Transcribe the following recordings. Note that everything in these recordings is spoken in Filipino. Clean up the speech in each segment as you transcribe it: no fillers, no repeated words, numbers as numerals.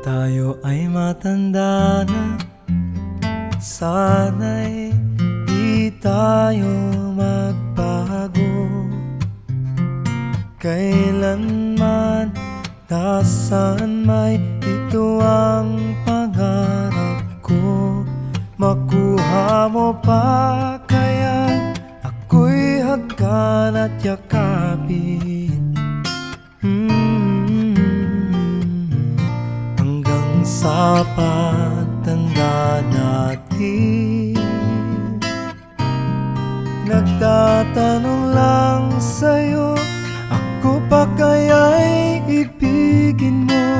tayo ay matanda na, sana'y di tayo magbago. Kailanman, nasaan may ito ang pangarap ko. Makuha mo pa kaya ako'y hagkan at yakapin, hanggang sa pagtanda natin. Nagtatanong lang sa'yo, ako pa kaya'y ibigin mo?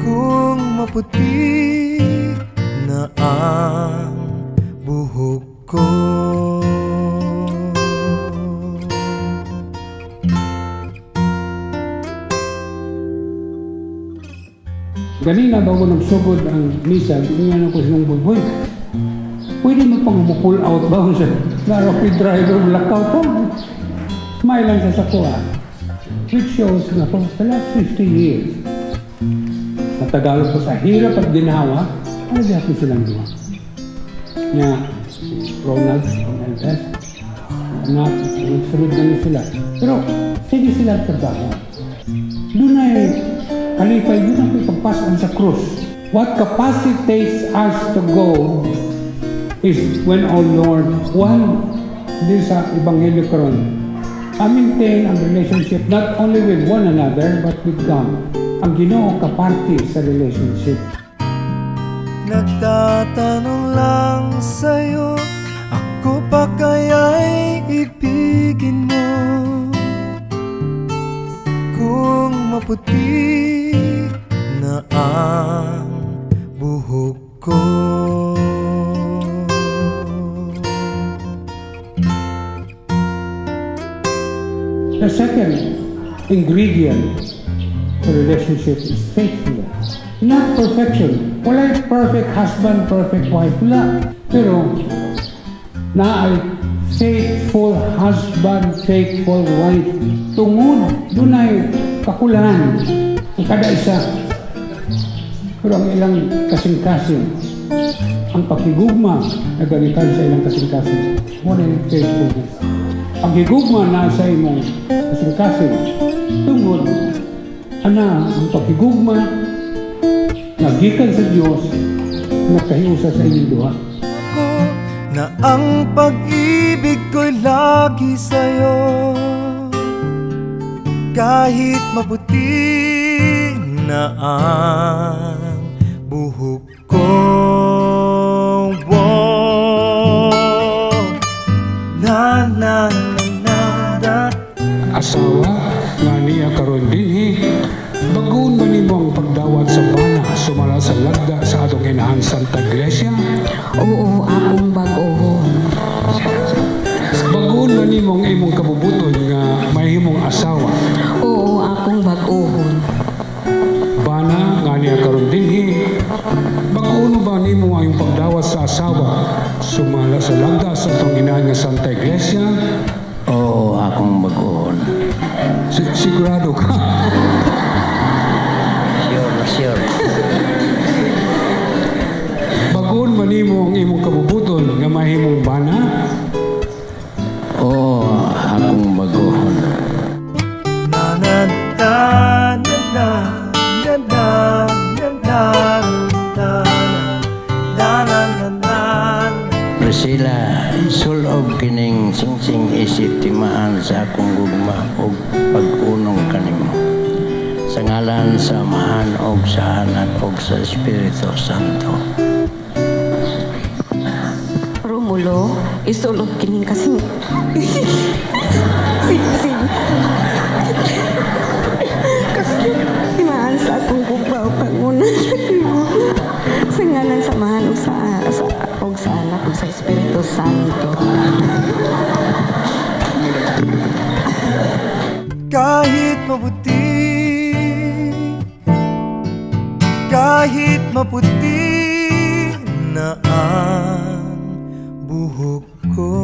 Kung maputi na ang buhok ko. Ganina bago nagsugod ang misa, iniyan ko silang buhay. Pwede mo pang pull out ba siya? Rapid driver, blackout po. Smile lang sa kuha. Which shows na for the last 50 years, natagalog ko sa hirap at ginawa, ano diyan silang dua? Nga, Ronald, LS, anak, nagsunod na sila. Pero, sige sila trabaho. Doon ay kalipay, doon ang ipagpasan sa krus. What capacitates us to go is when, O Lord, one, din sa Ebanghelyo karon, maintain ang relationship not only with one another, but with God. Ang Ginoo kaparti sa relationship. Nagtatanong lang sa'yo, ako pa kaya'y ibigin mo? Kung maputi na ang buhok ko. The second ingredient to relationship is faithfulness. Not perfection. Wala perfect husband, perfect wife. Wala. Pero, na ay faithful husband, faithful wife. Tungod, doon ay kakulahan ang kada isa. Pero ang ilang kasing-kasing, ang pakigugma na ganitan sa ilang kasing-kasing, wala yung faithfulness. Ang higugma na sa imong kasing-kasing, tungod, ana, ang pakigugma, nagikan sa Diyos, nagkahiusa sa inyong duha. Ako na ang pag-ibig ko'y lagi sa'yo, kahit maputi na ang buhok ko. Na na na na. Asawa nga niya karon dinhi, baguon ba nimo ang pagdawat sa bana sumala sa lagda sa atong inahan Santa Iglesia? Oo, akong bag-ohon. Baguon ba nimo ang imong kabubuton nga mahimong asawa? Oo, akong bag-ohon. Bana nga niya karon dinhi, baguon ba nimo ang imong pagdawat sa asawa sumala sa lagda sa atong inahan nga Santa Iglesia? Oo, akong baguhon. Sigurado ka? Sure. Baguon ba nimo ang imong kabubuton nga mahimong bana? Oo, akong baguhon. Na na na na na na na na na na na na na. Priscilla, sulob kining singsing isip timaan sa akong gugma ug pag-unong kanimo. Sa ngalan sa Amahan ug sa Anak ug sa Espiritu Santo. Romulo, isulod kining kasing... Kasi timaan sa akong gugma o pangunan. Sa ngalan sa Amahan o sa Anak o sa Espiritu Santo. Kahit maputi na ang buhok ko.